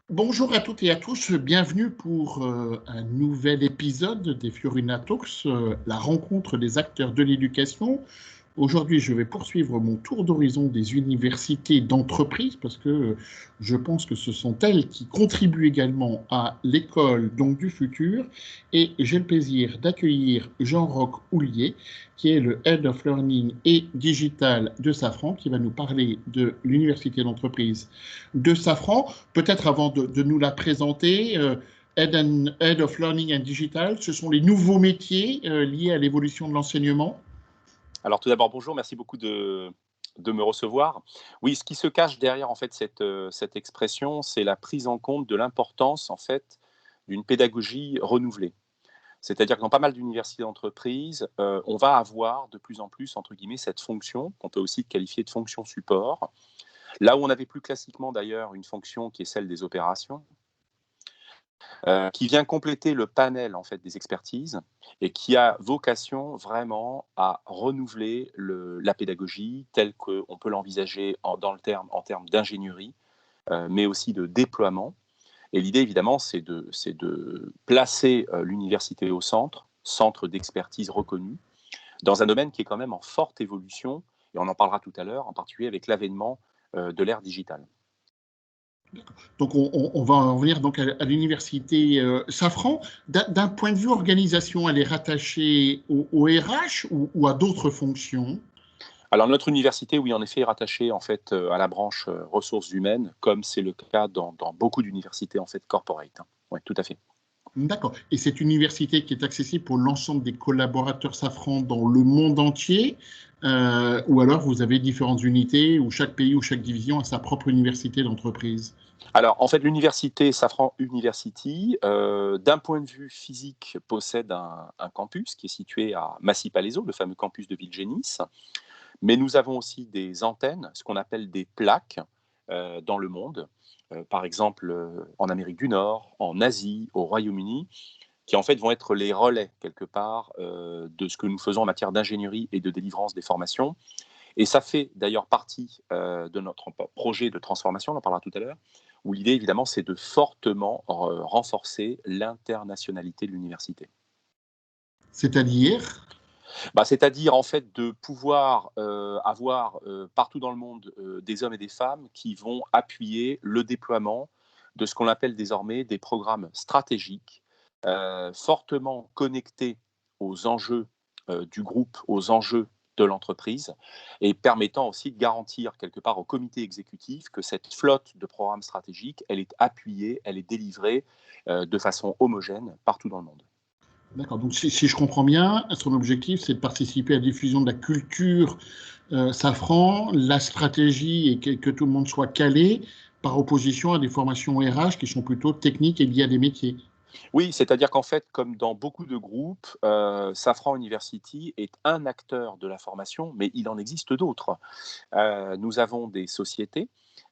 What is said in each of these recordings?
Bonjour à toutes et à tous, bienvenue pour un nouvel épisode des Fiorina Talks, la rencontre des acteurs de l'éducation. Aujourd'hui, je vais poursuivre mon tour d'horizon des universités d'entreprise parce que je pense que ce sont elles qui contribuent également à l'école donc du futur. Et j'ai le plaisir d'accueillir Jean-Roch Houllier, qui est le Head of Learning et Digital de Safran, qui va nous parler de l'université d'entreprise de Safran. Peut-être avant de nous la présenter, Head of Learning and Digital, ce sont les nouveaux métiers liés à l'évolution de l'enseignement. Alors tout d'abord, bonjour, merci beaucoup de me recevoir. Oui, ce qui se cache derrière en fait cette expression, c'est la prise en compte de l'importance en fait d'une pédagogie renouvelée. C'est-à-dire que dans pas mal d'universités d'entreprise, on va avoir de plus en plus entre guillemets cette fonction qu'on peut aussi qualifier de fonction support. Là où on avait plus classiquement d'ailleurs une fonction qui est celle des opérations, qui vient compléter le panel en fait des expertises et qui a vocation vraiment à renouveler la pédagogie telle qu'on peut l'envisager en termes d'ingénierie, mais aussi de déploiement. Et l'idée évidemment, c'est de placer l'université au centre d'expertise reconnu, dans un domaine qui est quand même en forte évolution, et on en parlera tout à l'heure, en particulier avec l'avènement de l'ère digitale. Donc, on va en venir donc à l'université Safran. D'un point de vue organisation, elle est rattachée au RH ou à d'autres fonctions? Alors notre université, oui, en effet, est rattachée en fait à la branche ressources humaines, comme c'est le cas dans beaucoup d'universités en fait corporate, hein. Oui, tout à fait. D'accord. Et cette université qui est accessible pour l'ensemble des collaborateurs Safran dans le monde entier, ou alors vous avez différentes unités où chaque pays ou chaque division a sa propre université d'entreprise? Alors en fait, l'université Safran University, d'un point de vue physique, possède un campus qui est situé à Massy-Palaiseau, le fameux campus de Villegenis. Mais nous avons aussi des antennes, ce qu'on appelle des plaques, dans le monde. Par exemple, en Amérique du Nord, en Asie, au Royaume-Uni, qui en fait vont être les relais quelque part de ce que nous faisons en matière d'ingénierie et de délivrance des formations. Et ça fait d'ailleurs partie de notre projet de transformation, on en parlera tout à l'heure, où l'idée évidemment c'est de fortement renforcer l'internationalité de l'université. C'est-à-dire? Bah, c'est-à-dire en fait de pouvoir avoir partout dans le monde des hommes et des femmes qui vont appuyer le déploiement de ce qu'on appelle désormais des programmes stratégiques, fortement connectés aux enjeux du groupe, aux enjeux de l'entreprise, et permettant aussi de garantir quelque part au comité exécutif que cette flotte de programmes stratégiques, elle est appuyée, elle est délivrée de façon homogène partout dans le monde. D'accord. Donc, si je comprends bien, son objectif, c'est de participer à la diffusion de la culture Safran, la stratégie et que tout le monde soit calé, par opposition à des formations RH qui sont plutôt techniques et liées à des métiers. Oui, c'est-à-dire qu'en fait, comme dans beaucoup de groupes, Safran University est un acteur de la formation, mais il en existe d'autres. Nous avons des sociétés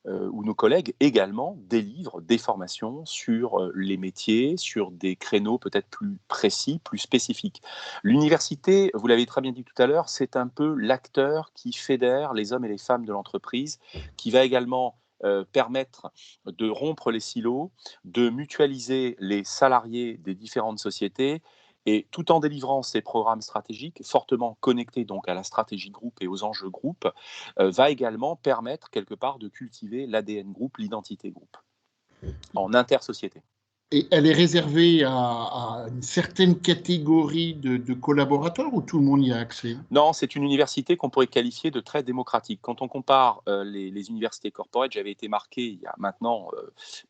où nos collègues également délivrent des formations sur les métiers, sur des créneaux peut-être plus précis, plus spécifiques. L'université, vous l'avez très bien dit tout à l'heure, c'est un peu l'acteur qui fédère les hommes et les femmes de l'entreprise, qui va également permettre de rompre les silos, de mutualiser les salariés des différentes sociétés, et tout en délivrant ces programmes stratégiques fortement connectés donc à la stratégie groupe et aux enjeux groupe, va également permettre quelque part de cultiver l'ADN groupe, l'identité groupe, en intersociété. Et elle est réservée à une certaine catégorie de collaborateurs ou tout le monde y a accès? Non, c'est une université qu'on pourrait qualifier de très démocratique. Quand on compare les universités corporate, j'avais été marqué il y a maintenant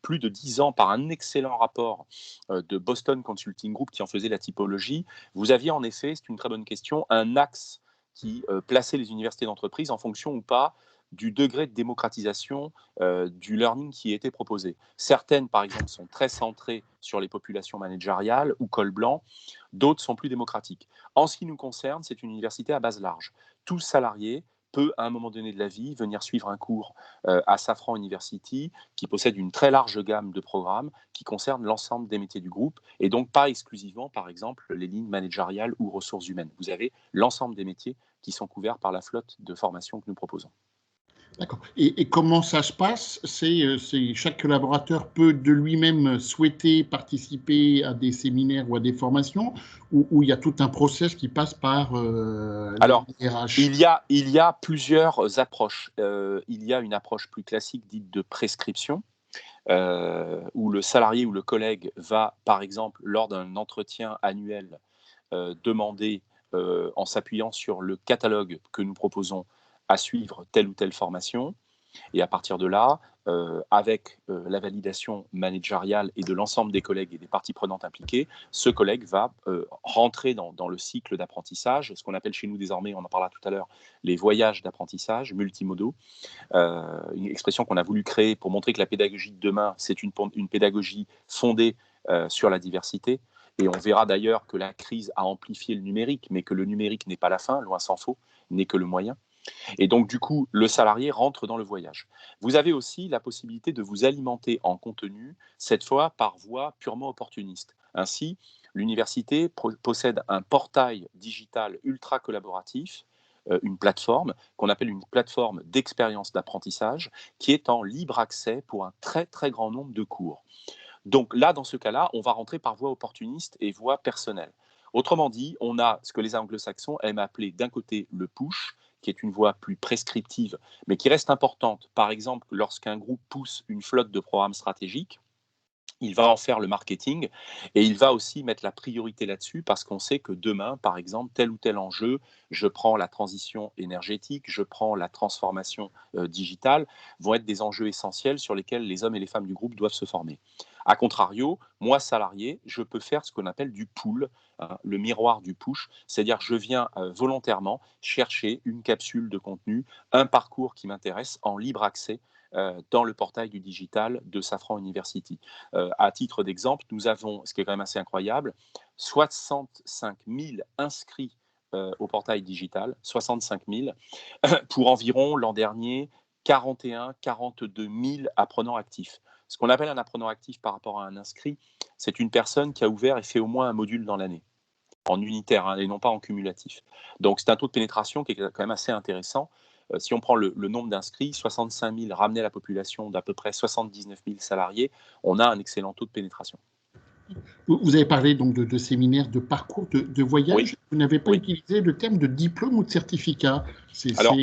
plus de 10 ans par un excellent rapport de Boston Consulting Group qui en faisait la typologie. Vous aviez en effet, c'est une très bonne question, un axe qui plaçait les universités d'entreprise en fonction ou pas du degré de démocratisation du learning qui était proposé. Certaines, par exemple, sont très centrées sur les populations managériales ou col blanc, d'autres sont plus démocratiques. En ce qui nous concerne, c'est une université à base large. Tout salarié peut, à un moment donné de la vie, venir suivre un cours à Safran University, qui possède une très large gamme de programmes qui concernent l'ensemble des métiers du groupe, et donc pas exclusivement, par exemple, les lignes managériales ou ressources humaines. Vous avez l'ensemble des métiers qui sont couverts par la flotte de formation que nous proposons. D'accord. Et comment ça se passe? Chaque collaborateur peut de lui-même souhaiter participer à des séminaires ou à des formations, ou il y a tout un process qui passe par les Alors, RH? il y a plusieurs approches. Il y a une approche plus classique dite de prescription, où le salarié ou le collègue va, par exemple, lors d'un entretien annuel, demander, en s'appuyant sur le catalogue que nous proposons, à suivre telle ou telle formation. Et à partir de là, avec la validation managériale et de l'ensemble des collègues et des parties prenantes impliquées, ce collègue va rentrer dans le cycle d'apprentissage, ce qu'on appelle chez nous désormais, on en parlera tout à l'heure, les voyages d'apprentissage multimodaux, une expression qu'on a voulu créer pour montrer que la pédagogie de demain, c'est une pédagogie fondée sur la diversité. Et on verra d'ailleurs que la crise a amplifié le numérique, mais que le numérique n'est pas la fin, loin s'en faut, n'est que le moyen. Et donc, du coup, le salarié rentre dans le voyage. Vous avez aussi la possibilité de vous alimenter en contenu, cette fois par voie purement opportuniste. Ainsi, l'université possède un portail digital ultra collaboratif, une plateforme qu'on appelle une plateforme d'expérience d'apprentissage, qui est en libre accès pour un très très grand nombre de cours. Donc là, dans ce cas-là, on va rentrer par voie opportuniste et voie personnelle. Autrement dit, on a ce que les anglo-saxons aiment appeler d'un côté le push, qui est une voie plus prescriptive, mais qui reste importante. Par exemple, lorsqu'un groupe pousse une flotte de programmes stratégiques, il va en faire le marketing et il va aussi mettre la priorité là-dessus parce qu'on sait que demain, par exemple, tel ou tel enjeu, je prends la transition énergétique, je prends la transformation digitale, vont être des enjeux essentiels sur lesquels les hommes et les femmes du groupe doivent se former. A contrario, moi, salarié, je peux faire ce qu'on appelle du pull, hein, le miroir du push, c'est-à-dire je viens volontairement chercher une capsule de contenu, un parcours qui m'intéresse en libre accès dans le portail du digital de Safran University. À titre d'exemple, nous avons, ce qui est quand même assez incroyable, 65 000 inscrits au portail digital, 65 000, pour environ l'an dernier 41-42 000 apprenants actifs. Ce qu'on appelle un apprenant actif par rapport à un inscrit, c'est une personne qui a ouvert et fait au moins un module dans l'année, en unitaire hein, et non pas en cumulatif. Donc c'est un taux de pénétration qui est quand même assez intéressant. Si on prend le nombre d'inscrits, 65 000 ramenés à la population d'à peu près 79 000 salariés, on a un excellent taux de pénétration. Vous avez parlé donc de séminaires, de parcours, de voyage. Oui, Vous n'avez pas oui. utilisé le terme de diplôme ou de certificat. Alors,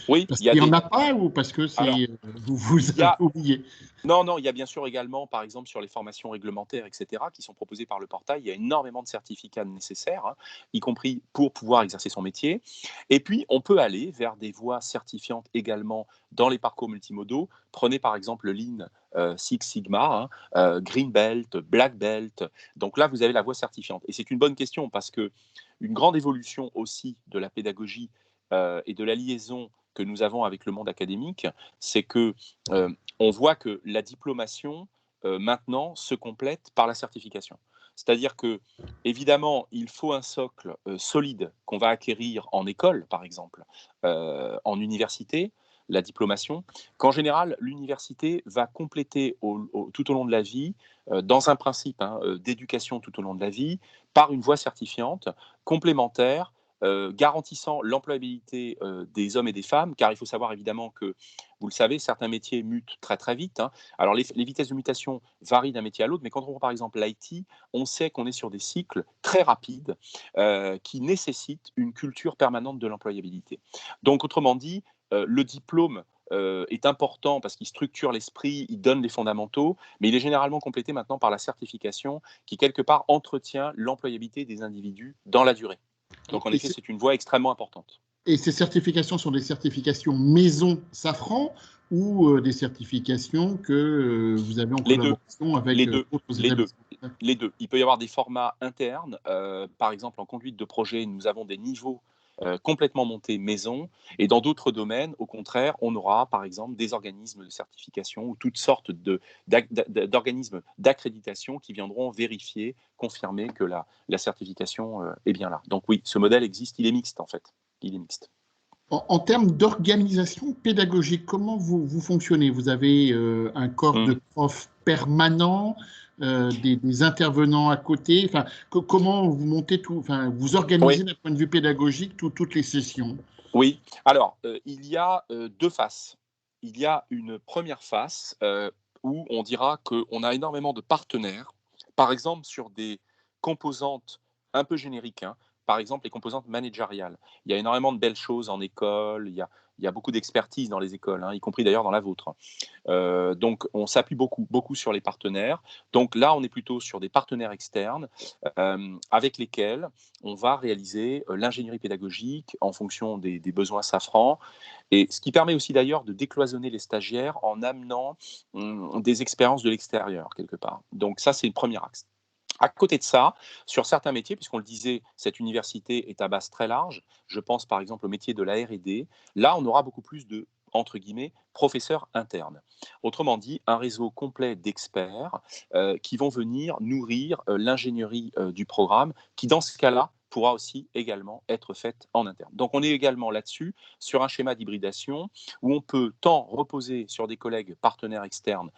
oui, parce il y a qu'il n'y en des. a pas ou parce que Alors, vous il y avez a. oublié? Non, il y a bien sûr également, par exemple, sur les formations réglementaires, etc., qui sont proposées par le portail, il y a énormément de certificats nécessaires, hein, y compris pour pouvoir exercer son métier. Et puis, on peut aller vers des voies certifiantes également dans les parcours multimodaux. Prenez par exemple le Lean Six Sigma, hein, Green Belt, Black Belt. Donc là, vous avez la voie certifiante. Et c'est une bonne question parce que une grande évolution aussi de la pédagogie et de la liaison que nous avons avec le monde académique, c'est que on voit que la diplomation, maintenant, se complète par la certification. C'est-à-dire que, évidemment, il faut un socle solide qu'on va acquérir en école, par exemple, en université, la diplomation, qu'en général, l'université va compléter tout au long de la vie, dans un principe hein, d'éducation tout au long de la vie, par une voie certifiante complémentaire, garantissant l'employabilité des hommes et des femmes, car il faut savoir évidemment que vous le savez, certains métiers mutent très très vite. Hein. Alors les vitesses de mutation varient d'un métier à l'autre, mais quand on prend par exemple l'IT, on sait qu'on est sur des cycles très rapides qui nécessitent une culture permanente de l'employabilité. Donc autrement dit, le diplôme est important parce qu'il structure l'esprit, il donne les fondamentaux, mais il est généralement complété maintenant par la certification qui quelque part entretient l'employabilité des individus dans la durée. Donc en effet, c'est une voie extrêmement importante. Et ces certifications sont des certifications maison Safran ou des certifications que vous avez en Les deux, collaboration avec les deux, d'autres les deux, établissements? les deux. Il peut y avoir des formats internes. Par exemple, en conduite de projet, nous avons des niveaux complètement montés maison. Et dans d'autres domaines, au contraire, on aura par exemple des organismes de certification ou toutes sortes d'organismes d'accréditation qui viendront vérifier, confirmer que la certification est bien là. Donc oui, ce modèle existe, il est mixte en fait. Il est mixte. En termes d'organisation pédagogique, comment vous fonctionnez? Vous avez un corps de profs permanents, des intervenants à côté. Enfin, comment vous montez tout, enfin, vous organisez Oui, d'un point de vue pédagogique toutes les sessions? oui. Alors, il y a deux faces. il y a une première phase où on dira qu'on a énormément de partenaires, par exemple sur des composantes un peu génériques, hein. Par exemple les composantes managériales. Il y a énormément de belles choses en école, il y a beaucoup d'expertise dans les écoles, hein, y compris d'ailleurs dans la vôtre. Donc on s'appuie beaucoup sur les partenaires. Donc là, on est plutôt sur des partenaires externes avec lesquels on va réaliser l'ingénierie pédagogique en fonction des besoins Safran. Et ce qui permet aussi d'ailleurs de décloisonner les stagiaires en amenant des expériences de l'extérieur quelque part. Donc ça, c'est le premier axe. À côté de ça, sur certains métiers, puisqu'on le disait, cette université est à base très large, je pense par exemple au métier de la R&D, là on aura beaucoup plus de, entre guillemets, professeurs internes. Autrement dit, un réseau complet d'experts qui vont venir nourrir l'ingénierie du programme, qui dans ce cas-là pourra aussi également être faite en interne. Donc on est également là-dessus, sur un schéma d'hybridation, où on peut tant reposer sur des collègues partenaires externes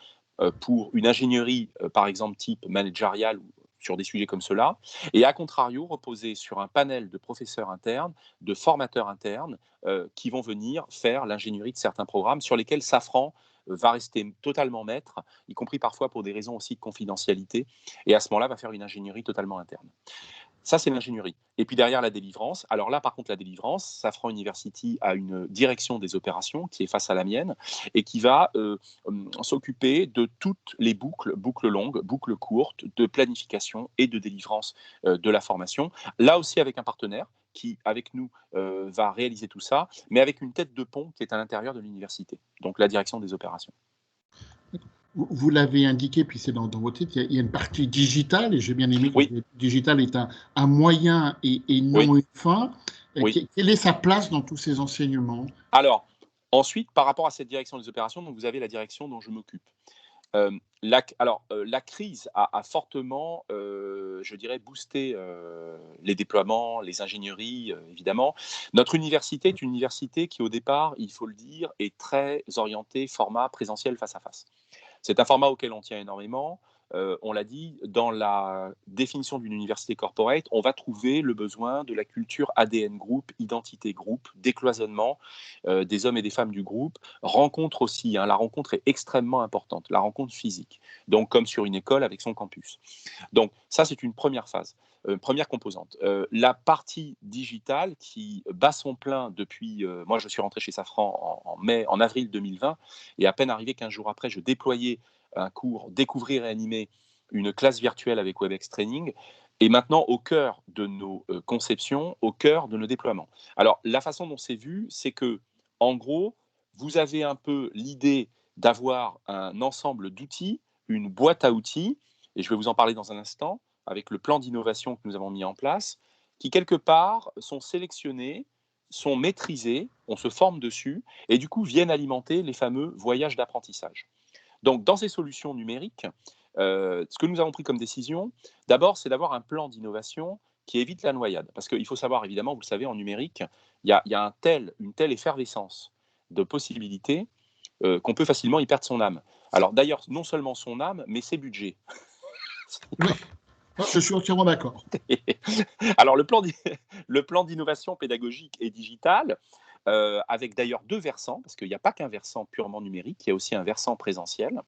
pour une ingénierie, par exemple, type managériale ou sur des sujets comme cela, et à contrario, reposer sur un panel de professeurs internes, de formateurs internes, qui vont venir faire l'ingénierie de certains programmes sur lesquels Safran va rester totalement maître, y compris parfois pour des raisons aussi de confidentialité, et à ce moment-là, va faire une ingénierie totalement interne. Ça, c'est l'ingénierie. Et puis derrière la délivrance, alors là, par contre, la délivrance, Safran University a une direction des opérations qui est face à la mienne et qui va s'occuper de toutes les boucles longues, boucles courtes, de planification et de délivrance de la formation. Là aussi, avec un partenaire qui, avec nous, va réaliser tout ça, mais avec une tête de pont qui est à l'intérieur de l'université, donc la direction des opérations. Vous l'avez indiqué, puis c'est dans votre titre, il y a une partie digitale, et j'ai bien aimé que Oui, le digital est un moyen et non oui, une fin. oui. Quelle est sa place dans tous ces enseignements? Alors, ensuite, par rapport à cette direction des opérations, donc vous avez la direction dont je m'occupe. La crise a fortement, je dirais, boosté les déploiements, les ingénieries, évidemment. Notre université est une université qui, au départ, il faut le dire, est très orientée format présentiel face à face. C'est un format auquel on tient énormément. On l'a dit, dans la définition d'une université corporate, on va trouver le besoin de la culture ADN groupe, identité groupe, décloisonnement des hommes et des femmes du groupe, rencontre aussi, hein, la rencontre est extrêmement importante, la rencontre physique, donc comme sur une école avec son campus. Donc ça, c'est une première phase. Première composante. La partie digitale qui bat son plein depuis, moi je suis rentré chez Safran en avril 2020, et à peine arrivé 15 jours après, je déployais un cours Découvrir et animer, une classe virtuelle avec WebEx Training, et maintenant au cœur de nos conceptions, au cœur de nos déploiements. Alors la façon dont c'est vu, c'est que, en gros, vous avez un peu l'idée d'avoir un ensemble d'outils, une boîte à outils, et je vais vous en parler dans un instant, avec le plan d'innovation que nous avons mis en place, qui quelque part sont sélectionnés, sont maîtrisés, on se forme dessus, et du coup viennent alimenter les fameux voyages d'apprentissage. Donc dans ces solutions numériques, ce que nous avons pris comme décision, d'abord, c'est d'avoir un plan d'innovation qui évite la noyade. Parce qu'il faut savoir, évidemment, vous le savez, en numérique, il y a une telle effervescence de possibilités qu'on peut facilement y perdre son âme. Alors d'ailleurs, non seulement son âme, mais ses budgets. Oui, je suis entièrement d'accord. Alors, le plan d'innovation pédagogique et digitale, avec d'ailleurs deux versants, parce qu'il n'y a pas qu'un versant purement numérique, il y a aussi un versant présentiel.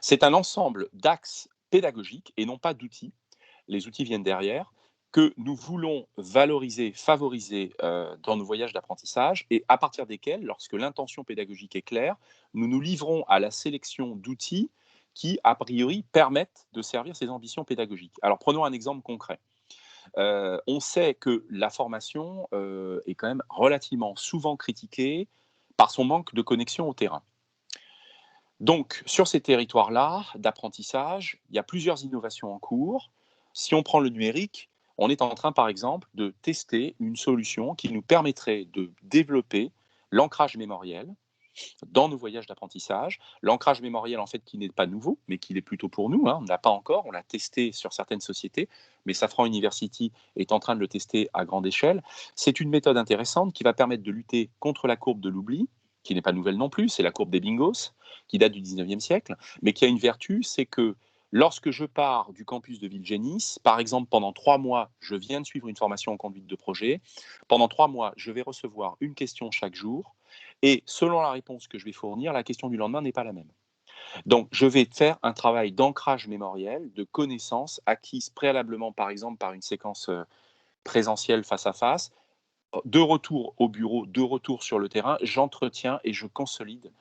C'est un ensemble d'axes pédagogiques et non pas d'outils. Les outils viennent derrière, que nous voulons valoriser, favoriser dans nos voyages d'apprentissage, et à partir desquels, lorsque l'intention pédagogique est claire, nous nous livrons à la sélection d'outils qui, a priori, permettent de servir ces ambitions pédagogiques. Alors prenons un exemple concret. On sait que la formation est quand même relativement souvent critiquée par son manque de connexion au terrain. Donc, sur ces territoires-là d'apprentissage, il y a plusieurs innovations en cours. Si on prend le numérique, on est en train, par exemple, de tester une solution qui nous permettrait de développer l'ancrage mémoriel dans nos voyages d'apprentissage. L'ancrage mémoriel, en fait, qui n'est pas nouveau, mais qui l'est plutôt pour nous, hein. On ne l'a pas encore, on l'a testé sur certaines sociétés, mais Safran University est en train de le tester à grande échelle. C'est une méthode intéressante qui va permettre de lutter contre la courbe de l'oubli, qui n'est pas nouvelle non plus, c'est la courbe des bingos, qui date du 19e siècle, mais qui a une vertu, c'est que lorsque je pars du campus de Villegénis, par exemple pendant 3 mois, je viens de suivre une formation en conduite de projet, pendant 3 mois, je vais recevoir une question chaque jour, Et selon la réponse que je vais fournir, la question du lendemain n'est pas la même. Donc, je vais faire un travail d'ancrage mémoriel, de connaissances acquises préalablement, par exemple, par une séquence présentielle face à face, de retour au bureau, de retour sur le terrain, j'entretiens et je consolide,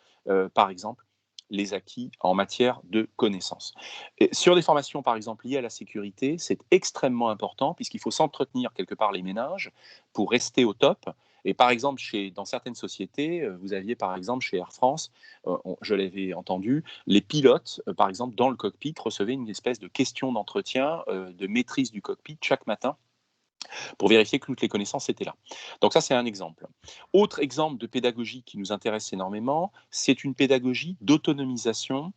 par exemple, les acquis en matière de connaissances. Et sur des formations, par exemple, liées à la sécurité, c'est extrêmement important puisqu'il faut s'entretenir quelque part les méninges pour rester au top. Et par exemple, dans certaines sociétés, vous aviez par exemple chez Air France, je l'avais entendu, les pilotes, par exemple, dans le cockpit, recevaient une espèce de question d'entretien, de maîtrise du cockpit chaque matin pour vérifier que toutes les connaissances étaient là. Donc ça, c'est un exemple. Autre exemple de pédagogie qui nous intéresse énormément, c'est une pédagogie d'autonomisation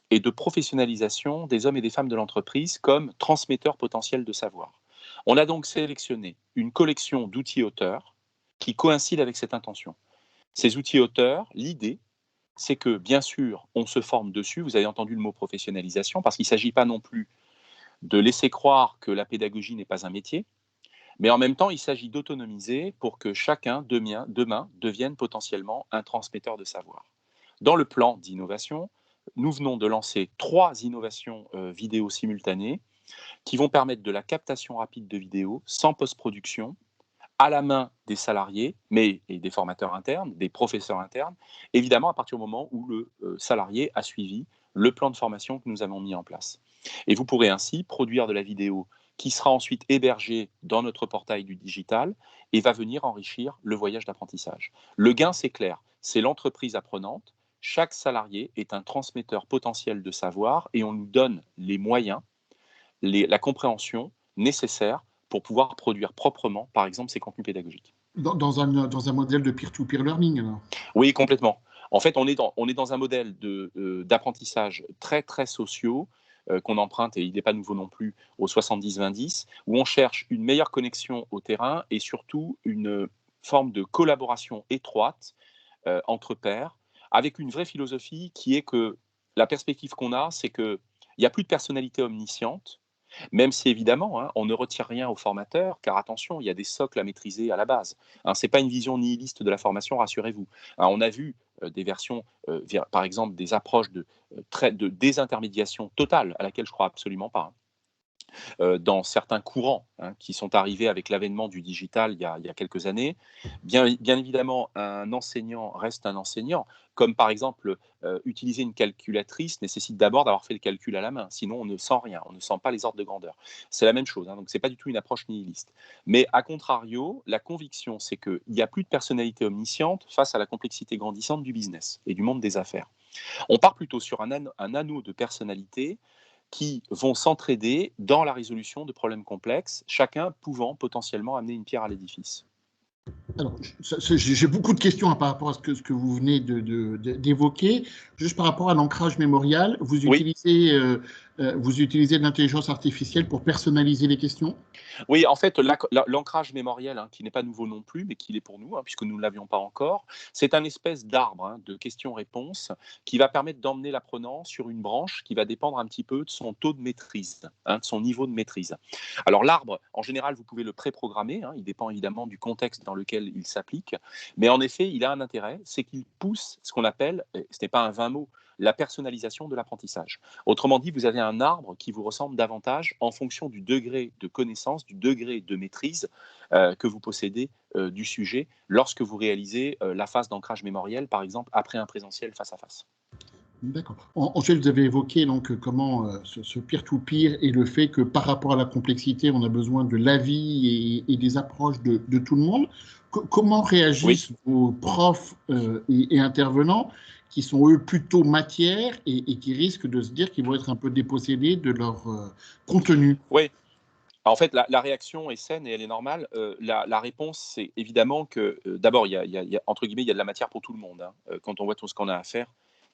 et de professionnalisation des hommes et des femmes de l'entreprise comme transmetteurs potentiels de savoir. On a donc sélectionné une collection d'outils auteurs qui coïncident avec cette intention. Ces outils auteurs, l'idée, c'est que, bien sûr, on se forme dessus. Vous avez entendu le mot professionnalisation, parce qu'il ne s'agit pas non plus de laisser croire que la pédagogie n'est pas un métier. Mais en même temps, il s'agit d'autonomiser pour que chacun, demain, devienne potentiellement un transmetteur de savoir. Dans le plan d'innovation, nous venons de lancer 3 innovations vidéo simultanées qui vont permettre de la captation rapide de vidéos sans post-production, à la main des salariés, et des formateurs internes, des professeurs internes, évidemment à partir du moment où le salarié a suivi le plan de formation que nous avons mis en place. Et vous pourrez ainsi produire de la vidéo qui sera ensuite hébergée dans notre portail du digital et va venir enrichir le voyage d'apprentissage. Le gain, c'est clair, c'est l'entreprise apprenante. Chaque salarié est un transmetteur potentiel de savoir et on nous donne les moyens, la compréhension nécessaire pour pouvoir produire proprement, par exemple, ces contenus pédagogiques. Dans un modèle de peer-to-peer learning, alors. Oui, complètement. En fait, on est dans un modèle d'apprentissage très, très sociaux, qu'on emprunte, et il n'est pas nouveau non plus, au 70-20-10, où on cherche une meilleure connexion au terrain et surtout une forme de collaboration étroite entre pairs, avec une vraie philosophie qui est que la perspective qu'on a, c'est qu'il n'y a plus de personnalité omnisciente, même si évidemment, on ne retire rien aux formateurs, car attention, il y a des socles à maîtriser à la base. Ce n'est pas une vision nihiliste de la formation, rassurez-vous. On a vu des versions, par exemple des approches de désintermédiation totale, à laquelle je ne crois absolument pas, dans certains courants qui sont arrivés avec l'avènement du digital il y a quelques années. Bien évidemment, un enseignant reste un enseignant, comme par exemple utiliser une calculatrice nécessite d'abord d'avoir fait le calcul à la main, sinon on ne sent rien, on ne sent pas les ordres de grandeur. C'est la même chose, donc ce n'est pas du tout une approche nihiliste. Mais à contrario, la conviction, c'est qu'il n'y a plus de personnalité omnisciente face à la complexité grandissante du business et du monde des affaires. On part plutôt sur un anneau de personnalités qui vont s'entraider dans la résolution de problèmes complexes, chacun pouvant potentiellement amener une pierre à l'édifice. Alors, j'ai beaucoup de questions par rapport à ce que vous venez d'évoquer. Juste par rapport à l'ancrage mémorial, vous utilisez de l'intelligence artificielle pour personnaliser les questions? Oui, en fait, l'ancrage mémoriel, qui n'est pas nouveau non plus, mais qui l'est pour nous, puisque nous ne l'avions pas encore, c'est un espèce d'arbre de questions-réponses qui va permettre d'emmener l'apprenant sur une branche qui va dépendre un petit peu de son taux de maîtrise, de son niveau de maîtrise. Alors l'arbre, en général, vous pouvez le préprogrammer, il dépend évidemment du contexte dans lequel il s'applique, mais en effet, il a un intérêt, c'est qu'il pousse ce qu'on appelle, ce n'est pas un vain mot, la personnalisation de l'apprentissage. Autrement dit, vous avez un arbre qui vous ressemble davantage en fonction du degré de connaissance, du degré de maîtrise que vous possédez du sujet lorsque vous réalisez la phase d'ancrage mémoriel, par exemple, après un présentiel face à face. D'accord. Ensuite, vous avez évoqué donc comment ce peer-to-peer et le fait que par rapport à la complexité, on a besoin de l'avis et des approches de tout le monde. Comment réagissent vos profs et intervenants qui sont eux plutôt matière et qui risquent de se dire qu'ils vont être un peu dépossédés de leur contenu? Oui. En fait, la réaction est saine et elle est normale. La réponse, c'est évidemment que, d'abord, entre guillemets, il y a de la matière pour tout le monde quand on voit tout ce qu'on a à faire.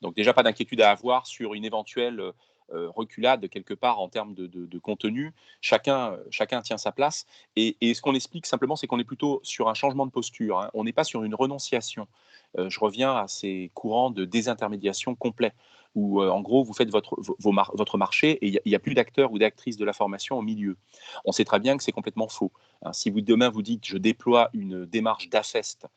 Donc déjà, pas d'inquiétude à avoir sur une éventuelle reculade quelque part en termes de contenu. Chacun tient sa place. Et ce qu'on explique simplement, c'est qu'on est plutôt sur un changement de posture. On n'est pas sur une renonciation. Je reviens à ces courants de désintermédiation complet, où en gros, vous faites votre marché et il n'y a plus d'acteurs ou d'actrices de la formation au milieu. On sait très bien que c'est complètement faux. Si demain vous dites je déploie une démarche d'AFEST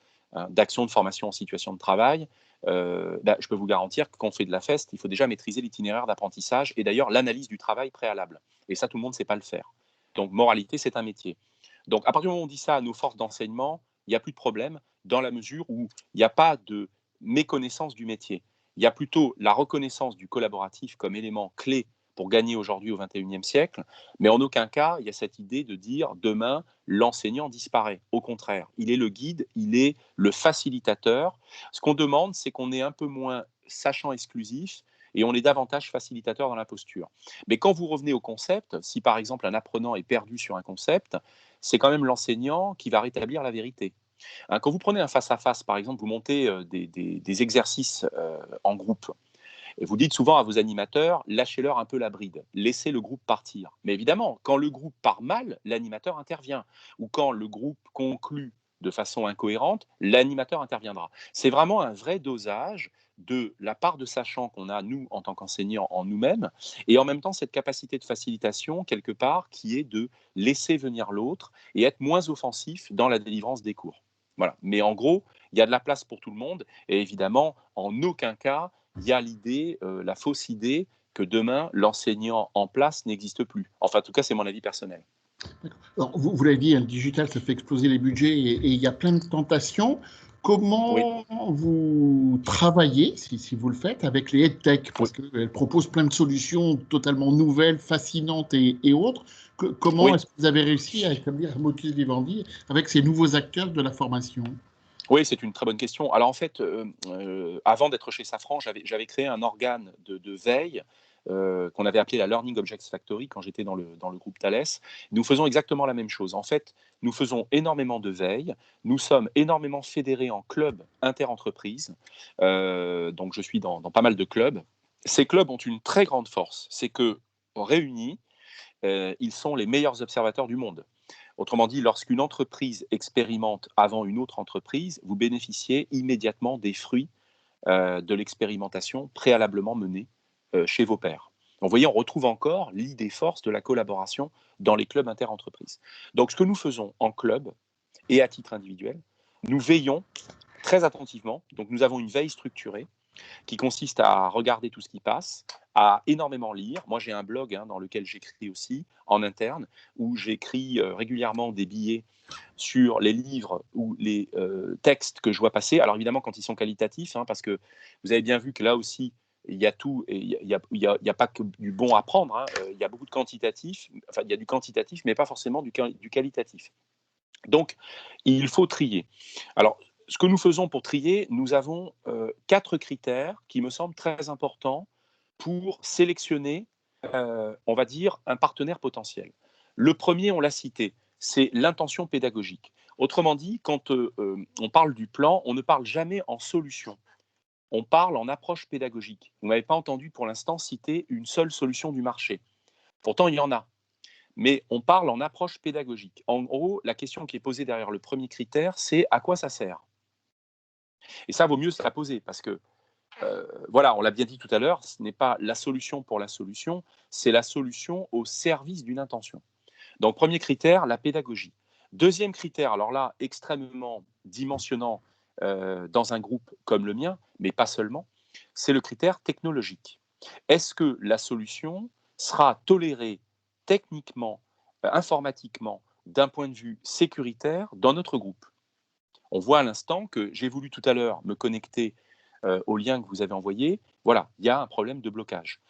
d'actions de formation en situation de travail, je peux vous garantir que quand on fait de la FEST, il faut déjà maîtriser l'itinéraire d'apprentissage et d'ailleurs l'analyse du travail préalable. Et ça, tout le monde ne sait pas le faire. Donc, moralité, c'est un métier. Donc, à partir du moment où on dit ça à nos forces d'enseignement, il n'y a plus de problème dans la mesure où il n'y a pas de méconnaissance du métier. Il y a plutôt la reconnaissance du collaboratif comme élément clé pour gagner aujourd'hui au XXIe siècle, mais en aucun cas, il y a cette idée de dire demain, l'enseignant disparaît. Au contraire, il est le guide, il est le facilitateur. Ce qu'on demande, c'est qu'on est un peu moins sachant exclusif et on est davantage facilitateur dans la posture. Mais quand vous revenez au concept, si par exemple un apprenant est perdu sur un concept, c'est quand même l'enseignant qui va rétablir la vérité. Quand vous prenez un face-à-face, par exemple, vous montez des exercices en groupe, et vous dites souvent à vos animateurs, lâchez-leur un peu la bride, laissez le groupe partir. Mais évidemment, quand le groupe part mal, l'animateur intervient. Ou quand le groupe conclut de façon incohérente, l'animateur interviendra. C'est vraiment un vrai dosage de la part de sachant qu'on a, nous, en tant qu'enseignants, en nous-mêmes, et en même temps cette capacité de facilitation, quelque part, qui est de laisser venir l'autre et être moins offensif dans la délivrance des cours. Voilà. Mais en gros, il y a de la place pour tout le monde, et évidemment, en aucun cas, il y a l'idée, la fausse idée que demain, l'enseignant en place n'existe plus. Enfin, en tout cas, c'est mon avis personnel. Alors, vous l'avez dit, le digital, ça fait exploser les budgets et il y a plein de tentations. Oui, Comment vous travaillez, si vous le faites, avec les EdTech? oui, Parce qu'elles proposent plein de solutions totalement nouvelles, fascinantes et autres. Comment oui. est-ce que vous avez réussi à établir un modus vivendi avec ces nouveaux acteurs de la formation? Oui, c'est une très bonne question. Alors en fait, avant d'être chez Safran, j'avais créé un organe de veille qu'on avait appelé la Learning Objects Factory quand j'étais dans le groupe Thales. Nous faisons exactement la même chose. En fait, nous faisons énormément de veille. Nous sommes énormément fédérés en clubs interentreprises. Donc je suis dans pas mal de clubs. Ces clubs ont une très grande force. C'est que réunis, ils sont les meilleurs observateurs du monde. Autrement dit, lorsqu'une entreprise expérimente avant une autre entreprise, vous bénéficiez immédiatement des fruits de l'expérimentation préalablement menée chez vos pairs. Donc, vous voyez, on retrouve encore l'idée force de la collaboration dans les clubs interentreprises. Donc, ce que nous faisons en club et à titre individuel, nous veillons très attentivement. Donc, nous avons une veille structurée qui consiste à regarder tout ce qui passe, à énormément lire. Moi, j'ai un blog dans lequel j'écris aussi en interne, où j'écris régulièrement des billets sur les livres ou les textes que je vois passer. Alors évidemment, quand ils sont qualitatifs, parce que vous avez bien vu que là aussi, il y a tout, et il n'y a pas que du bon à prendre. Il y a beaucoup de quantitatif, enfin, il y a du quantitatif, mais pas forcément du qualitatif. Donc, il faut trier. Alors, ce que nous faisons pour trier, nous avons 4 critères qui me semblent très importants pour sélectionner, on va dire, un partenaire potentiel. Le premier, on l'a cité, c'est l'intention pédagogique. Autrement dit, quand on parle du plan, on ne parle jamais en solution. On parle en approche pédagogique. Vous ne m'avez pas entendu pour l'instant citer une seule solution du marché. Pourtant, il y en a. Mais on parle en approche pédagogique. En gros, la question qui est posée derrière le premier critère, c'est à quoi ça sert? Et ça vaut mieux se la poser parce que, voilà, on l'a bien dit tout à l'heure, ce n'est pas la solution pour la solution, c'est la solution au service d'une intention. Donc, premier critère, la pédagogie. Deuxième critère, alors là, extrêmement dimensionnant dans un groupe comme le mien, mais pas seulement, c'est le critère technologique. Est-ce que la solution sera tolérée techniquement, informatiquement, d'un point de vue sécuritaire dans notre groupe? On voit à l'instant que j'ai voulu tout à l'heure me connecter au lien que vous avez envoyé. Voilà, il y a un problème de blocage.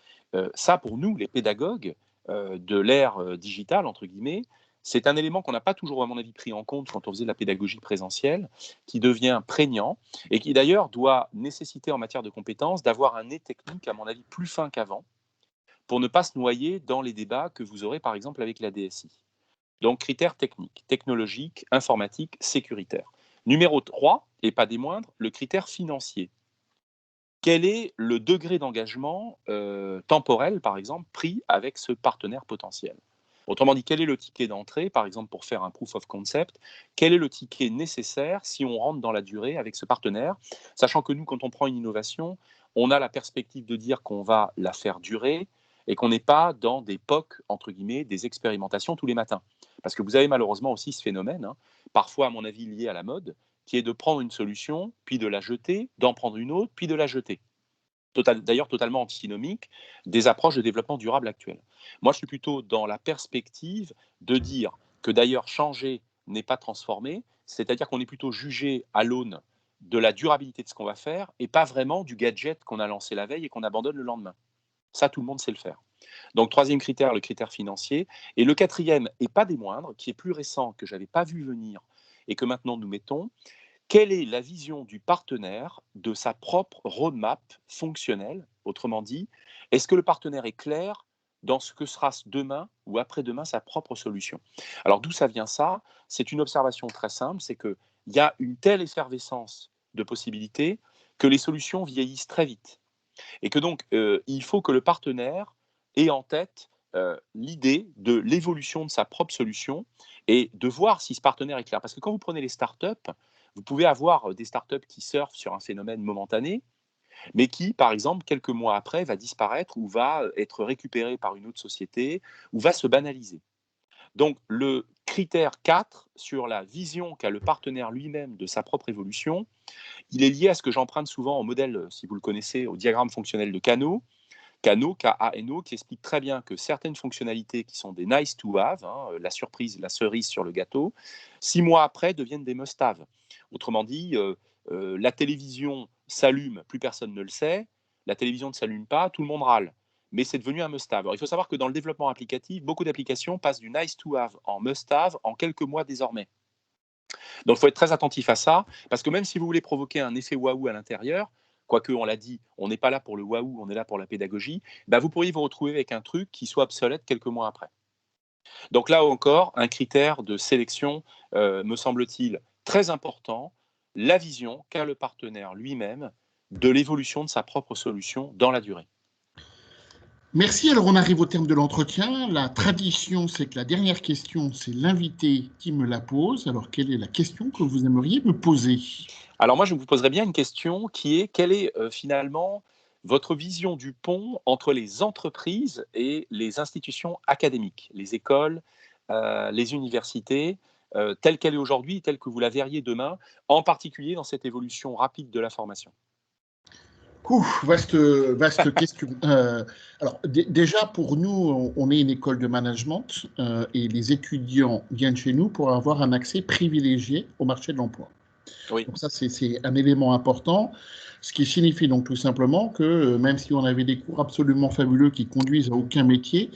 Ça, pour nous, les pédagogues de l'ère digitale, entre guillemets, c'est un élément qu'on n'a pas toujours, à mon avis, pris en compte quand on faisait de la pédagogie présentielle, qui devient prégnant et qui d'ailleurs doit nécessiter en matière de compétences d'avoir un nez technique, à mon avis, plus fin qu'avant, pour ne pas se noyer dans les débats que vous aurez, par exemple, avec la DSI. Donc, critères techniques, technologiques, informatiques, sécuritaires. Numéro 3, et pas des moindres, le critère financier. Quel est le degré d'engagement temporel, par exemple, pris avec ce partenaire potentiel? Autrement dit, quel est le ticket d'entrée, par exemple, pour faire un proof of concept? Quel est le ticket nécessaire si on rentre dans la durée avec ce partenaire? Sachant que nous, quand on prend une innovation, on a la perspective de dire qu'on va la faire durer et qu'on n'est pas dans des POC, entre guillemets, des expérimentations tous les matins. Parce que vous avez malheureusement aussi ce phénomène, parfois à mon avis lié à la mode, qui est de prendre une solution, puis de la jeter, d'en prendre une autre, puis de la jeter. D'ailleurs totalement antinomique des approches de développement durable actuelles. Moi, je suis plutôt dans la perspective de dire que d'ailleurs changer n'est pas transformer, c'est-à-dire qu'on est plutôt jugé à l'aune de la durabilité de ce qu'on va faire et pas vraiment du gadget qu'on a lancé la veille et qu'on abandonne le lendemain. Ça, tout le monde sait le faire. Donc, troisième critère, le critère financier. Et le quatrième, et pas des moindres, qui est plus récent, que je n'avais pas vu venir et que maintenant nous mettons, quelle est la vision du partenaire de sa propre roadmap fonctionnelle? Autrement dit, est-ce que le partenaire est clair dans ce que sera demain ou après-demain sa propre solution? Alors d'où ça vient ça? C'est une observation très simple, c'est qu'il y a une telle effervescence de possibilités que les solutions vieillissent très vite. Et que donc, il faut que le partenaire ait en tête l'idée de l'évolution de sa propre solution et de voir si ce partenaire est clair. Parce que quand vous prenez les startups, vous pouvez avoir des startups qui surfent sur un phénomène momentané, mais qui, par exemple, quelques mois après, va disparaître ou va être récupéré par une autre société ou va se banaliser. Donc, le critère 4 sur la vision qu'a le partenaire lui-même de sa propre évolution, il est lié à ce que j'emprunte souvent au modèle, si vous le connaissez, au diagramme fonctionnel de Kano, K-A-N-O, qui explique très bien que certaines fonctionnalités qui sont des nice to have, la surprise, la cerise sur le gâteau, 6 mois après deviennent des must have. Autrement dit, la télévision s'allume, plus personne ne le sait, la télévision ne s'allume pas, tout le monde râle. Mais c'est devenu un must have. Alors, il faut savoir que dans le développement applicatif, beaucoup d'applications passent du nice to have en must have en quelques mois désormais. Donc, il faut être très attentif à ça, parce que même si vous voulez provoquer un effet waouh à l'intérieur, quoique on l'a dit, on n'est pas là pour le waouh, on est là pour la pédagogie, vous pourriez vous retrouver avec un truc qui soit obsolète quelques mois après. Donc là encore, un critère de sélection, me semble-t-il, très important, la vision qu'a le partenaire lui-même de l'évolution de sa propre solution dans la durée. Merci. Alors, on arrive au terme de l'entretien. La tradition, c'est que la dernière question, c'est l'invité qui me la pose. Alors, quelle est la question que vous aimeriez me poser? Alors moi, je vous poserais bien une question qui est, quelle est finalement votre vision du pont entre les entreprises et les institutions académiques, les écoles, les universités, telle qu'elle est aujourd'hui, telle que vous la verriez demain, en particulier dans cette évolution rapide de la formation? Vaste question. Alors, déjà, pour nous, on est une école de management et les étudiants viennent chez nous pour avoir un accès privilégié au marché de l'emploi. Oui. Donc ça, c'est un élément important, ce qui signifie donc tout simplement que même si on avait des cours absolument fabuleux qui conduisent à aucun métier,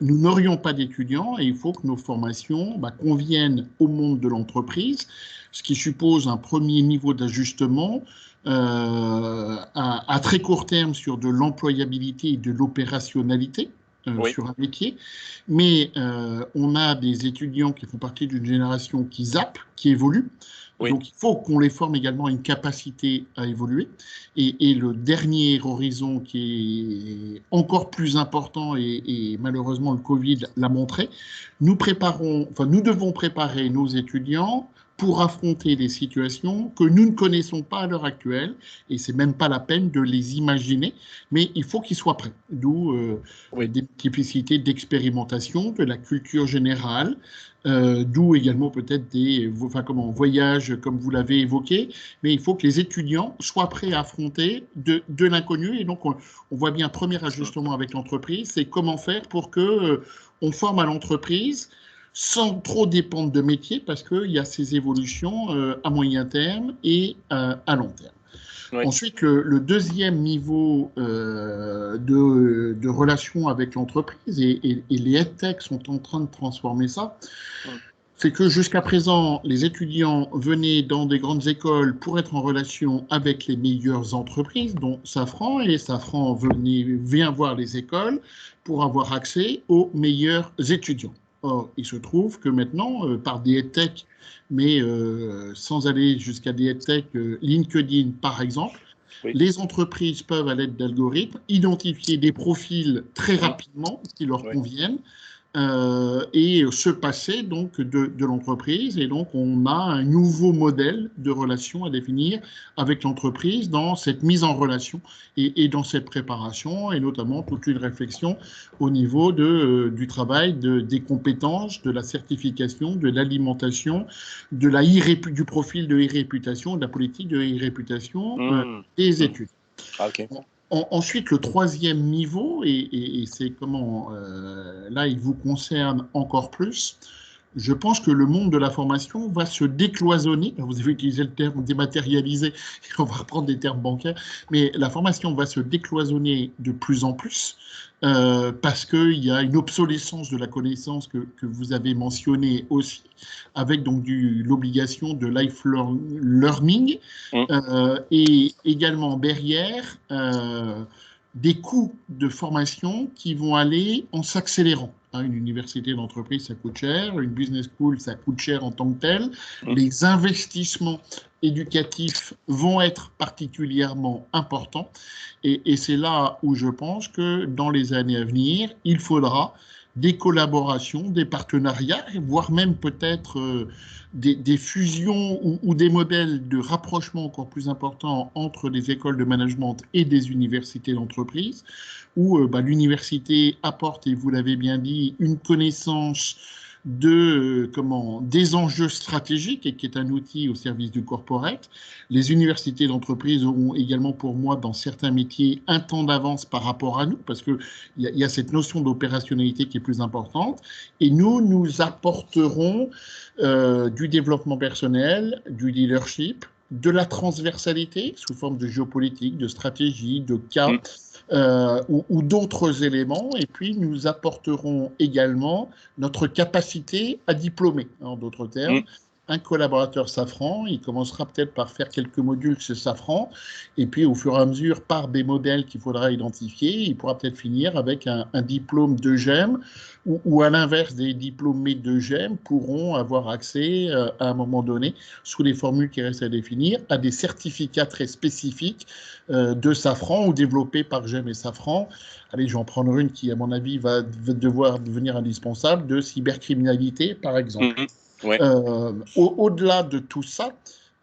nous n'aurions pas d'étudiants et il faut que nos formations conviennent au monde de l'entreprise, ce qui suppose un premier niveau d'ajustement à très court terme sur de l'employabilité et de l'opérationnalité. Oui. Sur un métier, mais on a des étudiants qui font partie d'une génération qui zappe, qui évolue. Oui. Donc, il faut qu'on les forme également à une capacité à évoluer. Et le dernier horizon qui est encore plus important, et malheureusement le Covid l'a montré, nous devons préparer nos étudiants pour affronter des situations que nous ne connaissons pas à l'heure actuelle, et c'est même pas la peine de les imaginer, mais il faut qu'ils soient prêts. D'où des multiplicités d'expérimentation, de la culture générale, d'où également peut-être des voyages comme vous l'avez évoqué, mais il faut que les étudiants soient prêts à affronter de l'inconnu, et donc on voit bien, premier ajustement avec l'entreprise, c'est comment faire pour que on forme à l'entreprise sans trop dépendre de métier, parce qu'il y a ces évolutions à moyen terme et à long terme. Oui. Ensuite, le deuxième niveau de relation avec l'entreprise, et les EdTech sont en train de transformer ça, c'est que jusqu'à présent, les étudiants venaient dans des grandes écoles pour être en relation avec les meilleures entreprises, dont Safran, et Safran vient voir les écoles pour avoir accès aux meilleurs étudiants. Or, il se trouve que maintenant, par des EdTech, mais sans aller jusqu'à des EdTech, LinkedIn par exemple, oui, les entreprises peuvent, à l'aide d'algorithmes, identifier des profils très rapidement qui leur conviennent, et se passer donc de l'entreprise. Et donc, on a un nouveau modèle de relation à définir avec l'entreprise dans cette mise en relation et dans cette préparation, et notamment toute une réflexion au niveau du travail, des compétences, de la certification, de l'alimentation, du profil de e-réputation, de la politique de e-réputation, des études. Ah, ok. Ensuite, le troisième niveau, et c'est comment, là, il vous concerne encore plus. Je pense que le monde de la formation va se décloisonner. Vous avez utilisé le terme dématérialisé, on va reprendre des termes bancaires, mais la formation va se décloisonner de plus en plus parce qu'il y a une obsolescence de la connaissance que vous avez mentionnée aussi, avec donc l'obligation de learning et également derrière des coûts de formation qui vont aller en s'accélérant. Une université d'entreprise, ça coûte cher. Une business school, ça coûte cher en tant que tel. Les investissements éducatifs vont être particulièrement importants. Et c'est là où je pense que dans les années à venir, il faudra des collaborations, des partenariats, voire même peut-être des fusions ou des modèles de rapprochement encore plus importants entre des écoles de management et des universités d'entreprise, où l'université apporte, et vous l'avez bien dit, une connaissance des enjeux stratégiques, et qui est un outil au service du corporate. Les universités d'entreprise auront également, pour moi, dans certains métiers, un temps d'avance par rapport à nous, parce qu'il y a cette notion d'opérationnalité qui est plus importante. Et nous apporterons du développement personnel, du leadership, de la transversalité sous forme de géopolitique, de stratégie, de cas, ou d'autres éléments. Et puis, nous apporterons également notre capacité à diplômer. En d'autres termes, un collaborateur Safran, il commencera peut-être par faire quelques modules chez Safran, et puis au fur et à mesure, par des modèles qu'il faudra identifier, il pourra peut-être finir avec un diplôme de GEM, ou à l'inverse, des diplômés de GEM pourront avoir accès à un moment donné, sous les formules qui restent à définir, à des certificats très spécifiques de Safran ou développés par GEM et Safran. Allez, je vais en prendre une qui, à mon avis, va devoir devenir indispensable, de cybercriminalité, par exemple. Ouais. Au-delà de tout ça,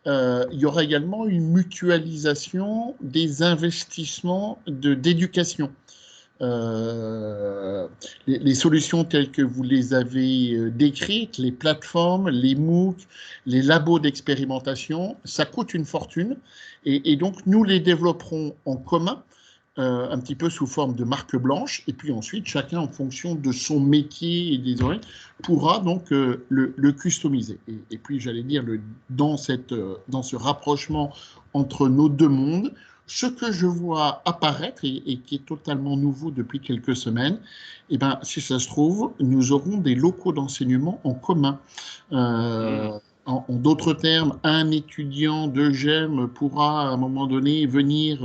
il y aura également une mutualisation des investissements d'éducation. Les solutions telles que vous les avez décrites, les plateformes, les MOOC, les labos d'expérimentation, ça coûte une fortune, et donc nous les développerons en commun, un petit peu sous forme de marque blanche, et puis ensuite chacun, en fonction de son métier et des oreilles, pourra donc le customiser. Et puis j'allais dire, dans ce rapprochement entre nos deux mondes, ce que je vois apparaître et qui est totalement nouveau depuis quelques semaines, eh ben, si ça se trouve, nous aurons des locaux d'enseignement en commun. En d'autres termes, un étudiant de GEM pourra à un moment donné venir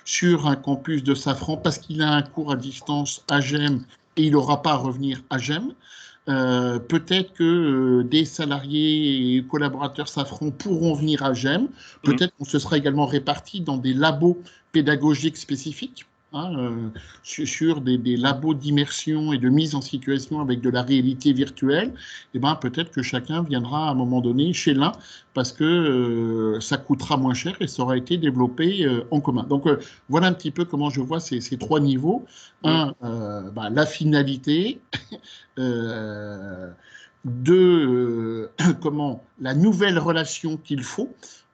sur un campus de Safran parce qu'il a un cours à distance à GEM et il n'aura pas à revenir à GEM. Peut-être que des salariés et collaborateurs Safran pourront venir à GEM. Peut-être qu'on se sera également répartis dans des labos pédagogiques spécifiques, sur des labos d'immersion et de mise en situation avec de la réalité virtuelle. Et ben, peut-être que chacun viendra à un moment donné chez l'un parce que ça coûtera moins cher et ça aura été développé en commun. Donc, voilà un petit peu comment je vois ces trois niveaux. La finalité. La nouvelle relation qu'il faut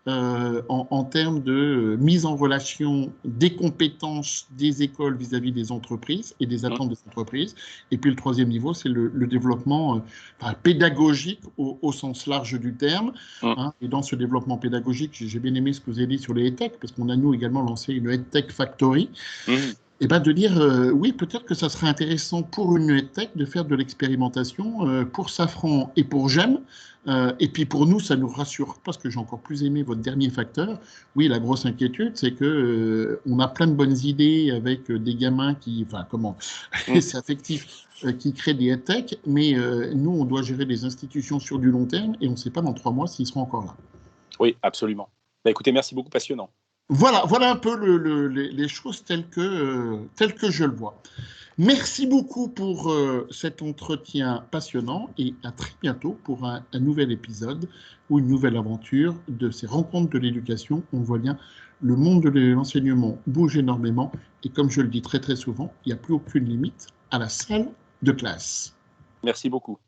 en termes de mise en relation des compétences des écoles vis-à-vis des entreprises et des attentes des entreprises. Et puis le troisième niveau, c'est le développement pédagogique au sens large du terme. Et dans ce développement pédagogique, j'ai bien aimé ce que vous avez dit sur les EdTech, parce qu'on a nous également lancé une EdTech Factory. Et de dire, oui, peut-être que ça serait intéressant pour une EdTech de faire de l'expérimentation pour Safran et pour GEM. Et puis pour nous, ça nous rassure, parce que j'ai encore plus aimé votre dernier facteur. Oui, la grosse inquiétude, c'est que on a plein de bonnes idées avec des gamins c'est affectif, qui créent des EdTech, mais nous, on doit gérer des institutions sur du long terme et on ne sait pas dans 3 mois s'ils seront encore là. Oui, absolument. Écoutez, merci beaucoup, passionnant. Voilà un peu les choses telles que je le vois. Merci beaucoup pour cet entretien passionnant et à très bientôt pour un nouvel épisode ou une nouvelle aventure de ces rencontres de l'éducation. On voit bien, le monde de l'enseignement bouge énormément et comme je le dis très très souvent, il n'y a plus aucune limite à la salle de classe. Merci beaucoup.